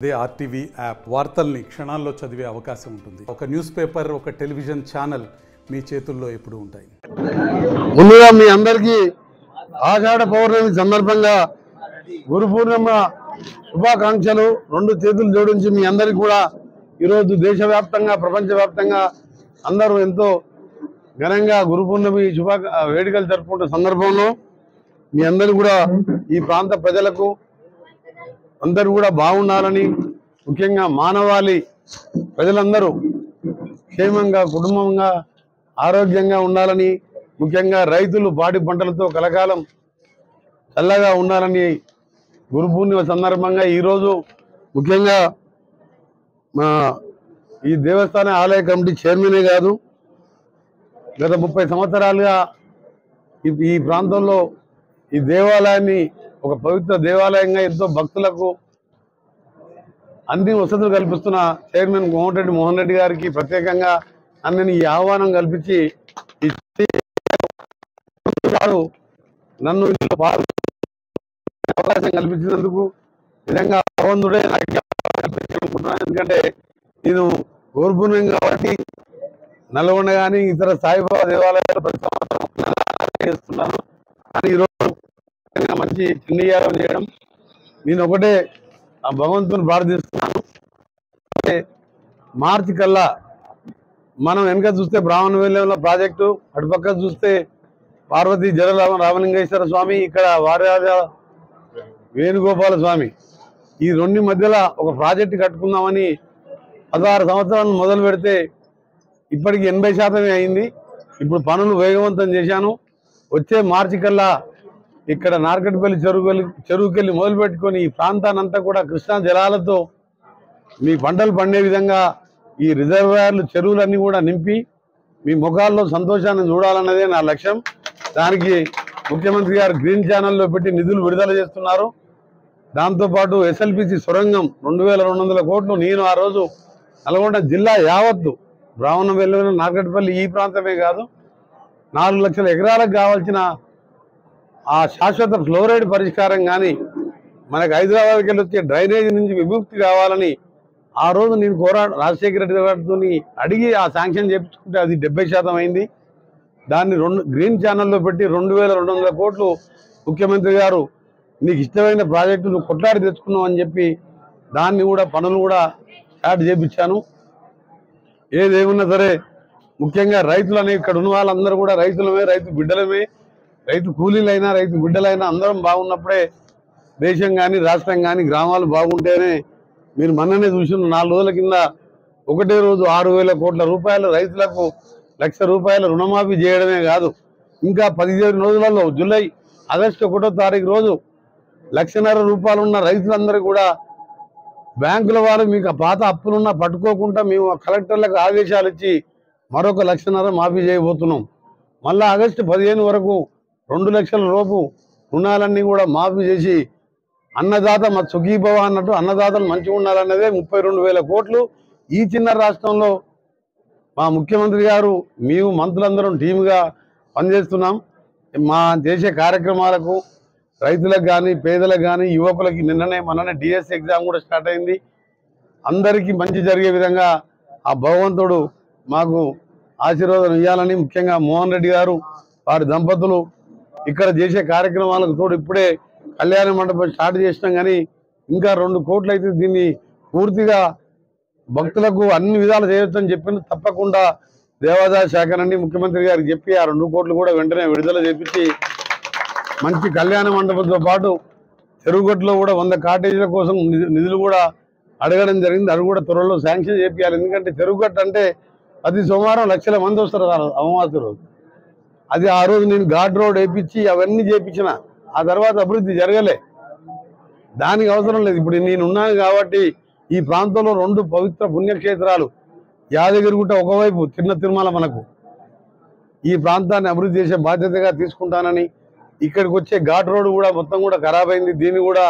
అదే RTV app వార్తల్ని క్షణాల్లో చదివే అవకాశం ఉంటుంది. ఒక న్యూస్ పేపర్, ఒక టెలివిజన్ ఛానల్ మీ చేతుల్లో ఎప్పుడూ ఉంటాయి. ముందుగా మీ అందరికీ ఆషాఢ పౌర్ణమి సందర్భంగా గురు పూర్ణిమ శుభాకాంక్షలు. రెండు చేతులు జోడించి మీ అందరికీ కూడా ఈరోజు దేశవ్యాప్తంగా ప్రపంచవ్యాప్తంగా అందరూ ఎంతో ఘనంగా గురు పూర్ణమి వేడుకలు జరుపుకుంటున్న సందర్భంలో మీ అందరూ కూడా ఈ ప్రాంత ప్రజలకు అందరూ కూడా బాగుండాలని, ముఖ్యంగా మానవాళి ప్రజలందరూ క్షేమంగా కుటుంబంగా ఆరోగ్యంగా ఉండాలని, ముఖ్యంగా రైతులు పాడి పంటలతో కలకాలం చల్లగా ఉండాలని గురు పూర్ణిమ సందర్భంగా ఈరోజు ముఖ్యంగా మా ఈ దేవస్థాన ఆలయ కమిటీ చైర్మనే కాదు, గత 30 సంవత్సరాలుగా ఈ ప్రాంతంలో ఈ దేవాలయాన్ని ఒక పవిత్ర దేవాలయంగా ఎంతో భక్తులకు అన్ని వసతులు కల్పిస్తున్న చైర్మన్ కోమటిరెడ్డి మోహన్ రెడ్డి గారికి ప్రత్యేకంగా నన్ను ఈ ఆహ్వానం కల్పించి నన్ను అవకాశం కల్పించినందుకు నిజంగా భగవంతుడే కల్పించాలనుకుంటున్నాను. ఎందుకంటే నేను గౌరవపూర్ణం కాబట్టి నల్గొండ కానీ ఇతర సాయిబాబా దేవాలయాలు ప్రతి సంవత్సరం చేస్తున్నాను. కానీ ఈరోజు మంచి చిన్నయాగం చేయడం నేను ఒకటే ఆ భగవంతుని ప్రార్థిస్తున్నాను. మార్చి కల్లా మనం వెనక చూస్తే బ్రాహ్మణవేలంలో ప్రాజెక్టు, అటుపక్క చూస్తే పార్వతీ రామలింగేశ్వర స్వామి, ఇక్కడ వారాజ వేణుగోపాల స్వామి, ఈ రెండు మధ్యలో ఒక ప్రాజెక్టు కట్టుకుందామని 16 సంవత్సరాలను మొదలు పెడితే ఇప్పటికి 80% అయింది. ఇప్పుడు పనులు వేగవంతం చేశాను. వచ్చే మార్చి కల్లా ఇక్కడ నార్కట్పల్లి చెరువుకెళ్ళి మొదలు పెట్టుకొని ఈ ప్రాంతానంతా కూడా కృష్ణా జలాలతో మీ పంటలు పండే విధంగా ఈ రిజర్వాయర్లు చెరువులన్నీ కూడా నింపి మీ ముఖాల్లో సంతోషాన్ని చూడాలన్నదే నా లక్ష్యం. దానికి ముఖ్యమంత్రి గారు గ్రీన్ ఛానల్లో పెట్టి నిధులు విడుదల చేస్తున్నారు. దాంతోపాటు ఎస్ఎల్పిసి సొరంగం 2200 కోట్లు నేను ఆ రోజు నల్గొండ జిల్లా యావత్తు బ్రాహ్మణవేలు నార్కట్పల్లి ఈ ప్రాంతమే కాదు 4 లక్షల ఎకరాలకు కావాల్సిన ఆ శాశ్వత ఫ్లోరైడ్ పరిష్కారం కానీ మనకు హైదరాబాద్కి వెళ్ళి వచ్చే డ్రైనేజీ నుంచి విముక్తి కావాలని ఆ రోజు నేను రాజశేఖర రెడ్డి గారితో అడిగి ఆ శాంక్షన్ చేయించుకుంటే అది 70% అయింది. దాన్ని గ్రీన్ ఛానల్లో పెట్టి 2200 కోట్లు ముఖ్యమంత్రి గారు నీకు ఇష్టమైన ప్రాజెక్టు నువ్వు కొట్లాడి తెచ్చుకున్నావు అని చెప్పి దాన్ని కూడా పనులు కూడా స్టార్ట్ చేయించాను. ఏదేమున్నా సరే ముఖ్యంగా రైతులు అనేవి ఇక్కడ ఉన్న వాళ్ళందరూ కూడా రైతులమే, రైతు బిడ్డలమే, రైతు కూలీలైనా రైతు బిడ్డలైనా అందరం బాగున్నప్పుడే దేశం కానీ రాష్ట్రం కానీ గ్రామాలు బాగుంటేనే. మీరు మొన్ననే చూసిన 4 రోజుల కింద ఒకటే రోజు 6,000 కోట్ల రూపాయలు రైతులకు ₹1,00,000 రుణమాఫీ చేయడమే కాదు, ఇంకా 15 రోజులలో జూలై ఆగస్టు 1వ తారీఖు రోజు ₹1,50,000 ఉన్న రైతులందరూ కూడా బ్యాంకుల వారు మీకు పాత అప్పులున్నా పట్టుకోకుండా మేము కలెక్టర్లకు ఆదేశాలు ఇచ్చి మరొక ₹1,00,000 మాఫీ చేయబోతున్నాం. మళ్ళీ ఆగస్టు 15 వరకు 2 లక్షల లోపు రుణాలన్నీ కూడా మాఫీ చేసి అన్నదాత మా సుఖీభవ అన్నట్టు అన్నదాతలు మంచిగా ఉండాలన్నదే 32,000 కోట్లు ఈ చిన్న రాష్ట్రంలో మా ముఖ్యమంత్రి గారు మేము మంత్రులందరం టీముగా పనిచేస్తున్నాం. మా చేసే కార్యక్రమాలకు రైతులకు కానీ పేదలకు కానీ యువకులకి మొన్ననే డిఎస్సి ఎగ్జామ్ కూడా స్టార్ట్ అయింది. అందరికీ మంచి జరిగే విధంగా ఆ భగవంతుడు మాకు ఆశీర్వాదం ఇవ్వాలని ముఖ్యంగా మోహన్ రెడ్డి గారు వారి దంపతులు ఇక్కడ చేసే కార్యక్రమాలకు తోడు ఇప్పుడే కళ్యాణ మండపం స్టార్ట్ చేసినాం. కానీ ఇంకా 2 కోట్లు అయితే దీన్ని పూర్తిగా భక్తులకు అన్ని విధాలు చేయొచ్చని చెప్పింది. తప్పకుండా దేవాదాయ శాఖ నుండి ముఖ్యమంత్రి గారికి చెప్పి ఆ 2 కోట్లు కూడా వెంటనే విడుదల చేపించి మంచి కళ్యాణ మండపంతో పాటు చెరువుగట్టులో కూడా 100 కాటేజీల కోసం నిధులు కూడా అడగడం జరిగింది. అది కూడా త్వరలో శాంక్షన్ చేయాలి. ఎందుకంటే చెరువుగట్టు అంటే ప్రతి సోమవారం లక్షల మంది వస్తారు అమావాస్య రోజు. అది ఆ రోజు నేను ఘాట్ రోడ్ వేయించి అవన్నీ చేయించిన, ఆ తర్వాత అభివృద్ధి జరగలే, దానికి అవసరం లేదు. ఇప్పుడు నేను ఉన్నాను కాబట్టి ఈ ప్రాంతంలో 2 పవిత్ర పుణ్యక్షేత్రాలు యాదగిరిగుట్ట ఒకవైపు చిన్న తిరుమల మనకు ఈ ప్రాంతాన్ని అభివృద్ధి చేసే బాధ్యతగా తీసుకుంటానని, ఇక్కడికి వచ్చే ఘాట్ రోడ్డు కూడా మొత్తం కూడా ఖరాబ్ అయింది. దీన్ని కూడా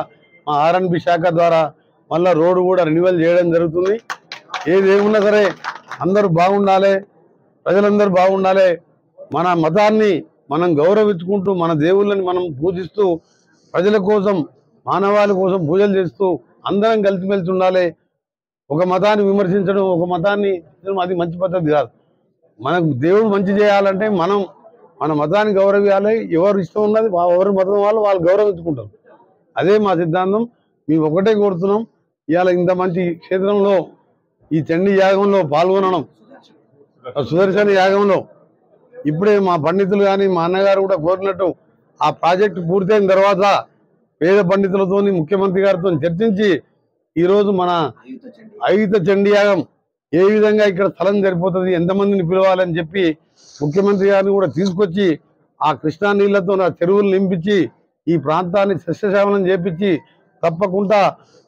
మా ఆర్ఎన్బి శాఖ ద్వారా మళ్ళీ రోడ్డు కూడా రెన్యువల్ చేయడం జరుగుతుంది. ఏదేమున్నా సరే అందరూ బాగుండాలి, ప్రజలందరూ బాగుండాలి. మన మతాన్ని మనం గౌరవించుకుంటూ మన దేవుళ్ళని మనం పూజిస్తూ ప్రజల కోసం మానవాళి కోసం పూజలు చేస్తూ అందరం కలిసిమెలిసి ఉండాలి. ఒక మతాన్ని విమర్శించడం, ఒక మతాన్ని అది మంచి పద్ధతి కాదు. మనకు దేవుడు మంచి చేయాలంటే మనం మన మతాన్ని గౌరవించాలి. ఎవరు ఇష్టం ఉన్నది ఎవరి మతం వాళ్ళు గౌరవించుకుంటారు. అదే మా సిద్ధాంతం. మేము ఒకటే కోరుతున్నాం, ఇవాళ ఇంత మంచి క్షేత్రంలో ఈ చండీ యాగంలో పాల్గొనడం, సుదర్శన యాగంలో ఇప్పుడే మా పండితులు కానీ మా అన్నగారు కూడా కోరినట్టు ఆ ప్రాజెక్టు పూర్తయిన తర్వాత పేద పండితులతో ముఖ్యమంత్రి గారితో చర్చించి ఈరోజు మన అయుత చండీ యాగం ఏ విధంగా ఇక్కడ స్థలం సరిపోతుంది, ఎంతమందిని పిలవాలని చెప్పి ముఖ్యమంత్రి గారిని కూడా తీసుకొచ్చి ఆ కృష్ణా నీళ్లతో నా చెరువులు నింపించి ఈ ప్రాంతాన్ని సస్యశ్యామలం చేపించి తప్పకుండా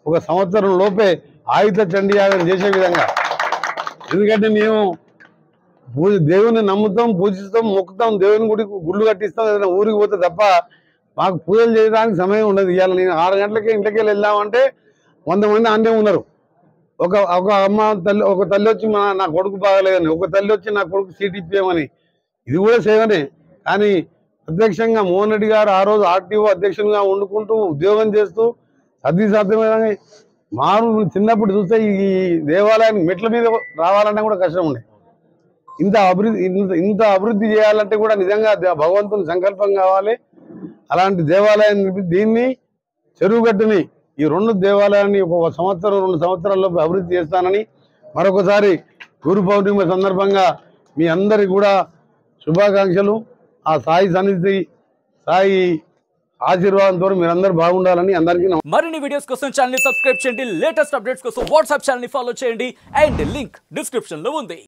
ఒక సంవత్సరం లోపే ఆయుధ చండీ యాగం చేసే విధంగా. ఎందుకంటే మేము దేవుని నమ్ముతాం, పూజిస్తాం, మొక్కుతాం, దేవుని గుళ్ళు కట్టిస్తాం, ఏదైనా ఊరికి పోతే తప్ప మాకు పూజలు చేయడానికి సమయం ఉండదు. ఇవాళ నేను 6 గంటలకే ఇంటికి వెళ్దామంటే 100 మంది అన్నే ఉన్నారు. ఒక తల్లి వచ్చి నా కొడుకు బాగలేదని, ఒక తల్లి వచ్చి నా కొడుకు సీట్ ఇప్పామని. ఇది కూడా సేవనే. కానీ ప్రత్యక్షంగా మోహన్ రెడ్డి గారు ఆ రోజు ఆర్టీఓ అధ్యక్షునిగా వండుకుంటూ ఉద్యోగం చేస్తూ సాధ్యమైన మారు చిన్నప్పుడు చూస్తే ఈ దేవాలయానికి మెట్ల మీద రావాలన్నా కూడా కష్టం ఉండే. ఇంత అభివృద్ధి చేయాలంటే కూడా నిజంగా భగవంతుని సంకల్పం కావాలి. అలాంటి దేవాలయాన్ని దీన్ని చెరువుగట్టుని ఈ 2 దేవాలయాన్ని ఒక సంవత్సరం 2 సంవత్సరాల్లో అభివృద్ధి చేస్తానని మరొకసారి గురు పౌర్ణిమ సందర్భంగా మీ అందరికి కూడా శుభాకాంక్షలు. ఆ సాయి సన్నిధి సాయి ఆశీర్వాదంతో మీరందరూ బాగుండాలని అందరికీ. మరిన్ని వీడియోస్ కోసం ఛానల్ ని సబ్స్క్రైబ్ చేయండి. లేటెస్ట్ అప్డేట్స్ కోసం వాట్సాప్ ఛానల్ ని ఫాలో చేయండి. అండ్ లింక్ డిస్క్రిప్షన్ లో ఉంది.